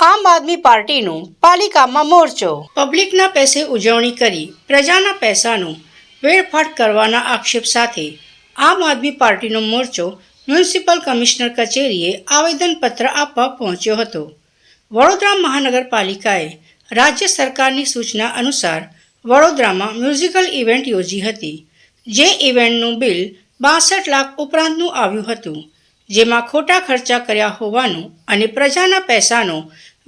આમ આદમી પાર્ટીનો પાલિકામાં મોરચો। પબ્લિકના પૈસે ઉજવણી કરી પ્રજાના પૈસાનો વેડફાટ કરવાના આક્ષેપ સાથે આમ આદમી પાર્ટીનો મોરચો મ્યુનિસિપલ કમિશનર કચેરીએ આવેદનપત્ર આપવા પહોંચ્યો હતો। વડોદરા મહાનગરપાલિકાએ રાજ્ય સરકારની સૂચના અનુસાર વડોદરામાં મ્યુઝિકલ ઇવેન્ટ યોજી હતી, જે ઇવેન્ટનું બિલ 62 લાખ ઉપરાંતનું આવ્યું હતું, જેમાં ખોટા ખર્ચા કર્યા હોવાનું અને પ્રજાના પૈસાનો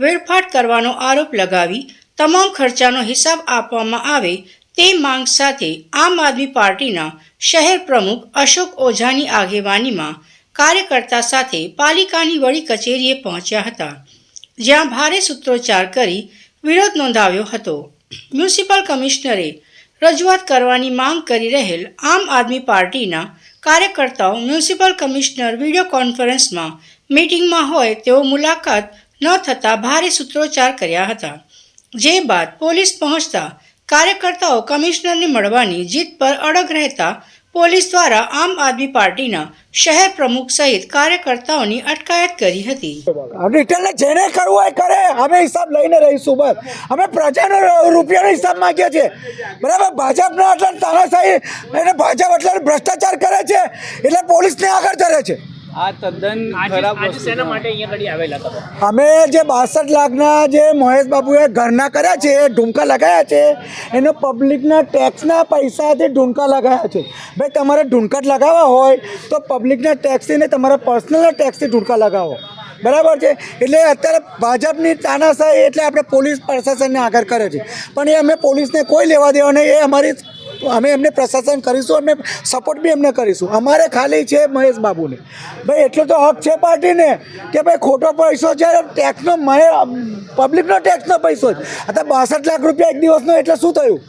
વેડફાટ કરવાનો આરોપ લગાવી તમામ ખર્ચાનો હિસાબ આપવામાં આવે તે માંગ સાથે આમ આદમી પાર્ટીના શહેર પ્રમુખ અશોક ઓઝાની આગેવાનીમાં કાર્યકર્તા સાથે પાલિકાની વડી કચેરીએ પહોંચ્યા હતા, જ્યાં ભારે સૂત્રોચ્ચાર કરી વિરોધ નોંધાવ્યો હતો। મ્યુનિસિપલ કમિશનરે રજૂઆત કરવાની માંગ કરી રહેલ આમ આદમી પાર્ટીના કાર્યકર્તાઓ મ્યુનિસિપલ કમિશનર વિડીયો કોન્ફરન્સમાં મીટિંગમાં હોય તેઓ મુલાકાત ન થતાં ભારે સૂત્રોચ્ચાર કર્યા હતા, જે બાદ પોલીસ પહોંચતા કાર્યકર્તાઓ કમિશનરને મળવાની જીદ પર અડગ રહેતા પોલીસ દ્વારા આમ આદમી પાર્ટીના શહેર પ્રમુખ સહિત કાર્યકર્તાઓની અટકાયત કરી હતી। રિટર્ન જેને કરવું હોય કરે, અમે હિસાબ લઈને રહીશું। બસ અમે પ્રજાનો રૂપિયાનો હિસાબ માંગીએ છીએ, બરાબર। ભાજપના એટલે તાનાશાહી અને ભાજપ એટલે ભ્રષ્ટાચાર કરે છે એટલે પોલીસને આગળ ધરે છે। આ તદ્દન ખરાબ વસ્તુ માટે અહીંયા ઘડી આવેલા હતા। અમે જે 62 લાખના જે મહેશ બાબુએ ઘરના કર્યા છે, ઢૂંકા લગાવ્યા છે, એનો પબ્લિકના ટેક્સના પૈસાથી ઢૂંકા લગાવ્યા છે। ભાઈ તમારે ઢૂંકા જ લગાવવા હોય તો પબ્લિકના ટેક્સથી ને તમારા પર્સનલના ટેક્સથી ઢૂંકા લગાવો, બરાબર છે। એટલે અત્યારે ભાજપની તાનાશાહી એટલે આપણે પોલીસ પ્રશાસનને આગળ કરે છે, પણ એ અમે પોલીસને કોઈ લેવા દેવા નહીં। એ અમારી અમે એમને પ્રશાસન કરીશું, અમે સપોર્ટ બી એમને કરીશું। અમારે ખાલી છે મહેશ બાબુને, ભાઈ એટલો તો હક છે પાર્ટીને કે ભાઈ ખોટો પૈસો છે ટેક્સનો, પબ્લિકનો ટેક્સનો પૈસો જ। અત્યારે 62 લાખ રૂપિયા એક દિવસનો એટલે શું થયું?